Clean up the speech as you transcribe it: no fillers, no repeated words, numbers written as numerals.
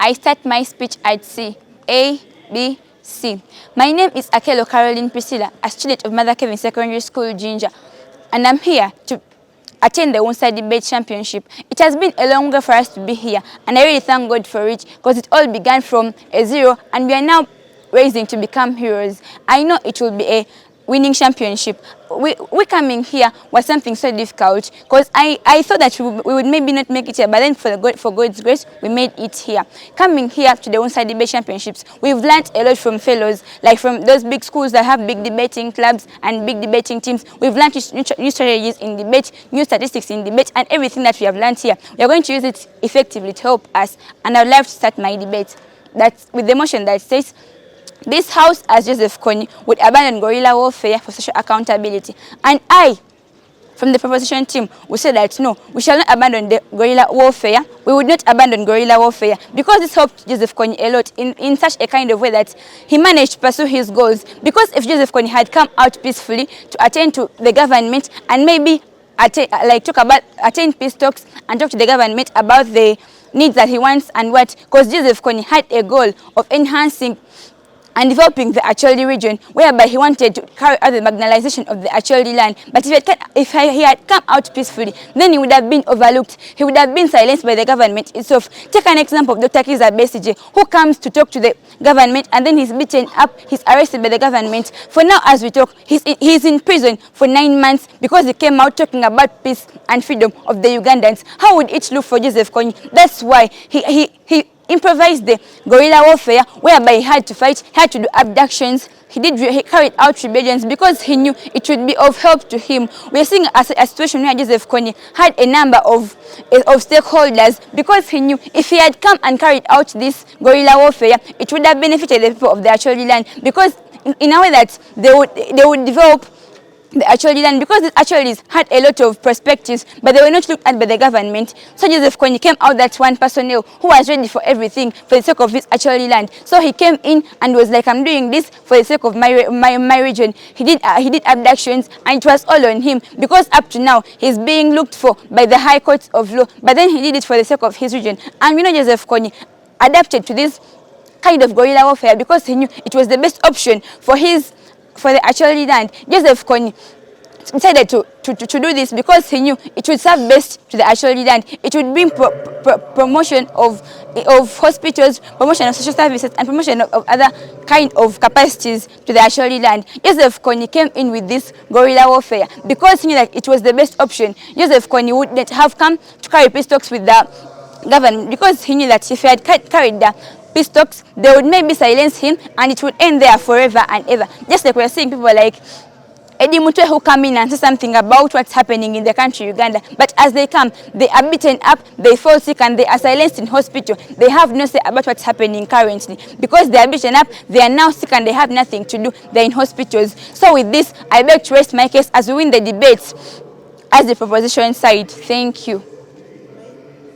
I start my speech at C. A, B, C. My name is Akelo Caroline Priscilla, a student of Mother Kevin Secondary School, Jinja, and I'm here to attend the Unsa Debate Championship. It has been a long way for us to be here, and I really thank God for it, because it all began from a zero, and we are now raising to become heroes. I know it will be a winning championship. We coming here was something so difficult, because I thought that we would maybe not make it here, but then for God's grace, we made it here. Coming here to the Unsa Debate Championships, we've learned a lot from fellows, like from those big schools that have big debating clubs and big debating teams. We've learned new strategies in debate, new statistics in debate, and everything that we have learned here, we are going to use it effectively to help us. And I'd like to start my debate with the motion that says, this House, as Joseph Kony, would abandon guerrilla warfare for social accountability. And I, from the proposition team, will say that no, we shall not abandon the guerrilla warfare. We would not abandon guerrilla warfare, because this helped Joseph Kony a lot in such a kind of way that he managed to pursue his goals. Because if Joseph Kony had come out peacefully to attend to the government and maybe attend peace talks and talk to the government about the needs that he wants and what, because Joseph Kony had a goal of enhancing and developing the Acholi region, whereby he wanted to carry out the marginalization of the Acholi land. But if he had come out peacefully, then he would have been overlooked. He would have been silenced by the government itself. Take an example of Dr. Kiza Besigye, who comes to talk to the government and then he's beaten up, he's arrested by the government. For now, as we talk, he's in prison for 9 months because he came out talking about peace and freedom of the Ugandans. How would it look for Joseph Kony? That's why he improvised the guerrilla warfare, whereby he had to fight, he had to do abductions, he carried out rebellions, because he knew it would be of help to him. We are seeing a situation where Joseph Kony had a number of stakeholders, because he knew if he had come and carried out this guerrilla warfare, it would have benefited the people of the Acholi land, because in a way that they would develop the Acholi land, because the Acholis had a lot of perspectives, but they were not looked at by the government. So Joseph Kony came out that one personnel who was ready for everything for the sake of his Acholi land. So he came in and was like, I'm doing this for the sake of my region. He did abductions, and it was all on him, because up to now he's being looked for by the high courts of law, but then he did it for the sake of his region. And Joseph Kony adapted to this kind of guerrilla warfare because he knew it was the best option for the Acholi land. Joseph Kony decided to do this because he knew it would serve best to the Acholi land. It would bring promotion of hospitals, promotion of social services, and promotion of other kind of capacities to the Acholi land. Joseph Kony came in with this guerrilla warfare because he knew that it was the best option. Joseph Kony wouldn't have come to carry peace talks with the government, because he knew that if he had carried the peace talks, they would maybe silence him and it would end there forever and ever. Just like we're seeing people like Eddie Mutwe who come in and say something about what's happening in the country Uganda, but as they come, they are beaten up, they fall sick, and they are silenced in hospital. They have no say about what's happening currently, because they are beaten up, they are now sick, and they have nothing to do. They're in hospitals. So with this, I beg to rest my case as we win the debates as the proposition side. Thank you.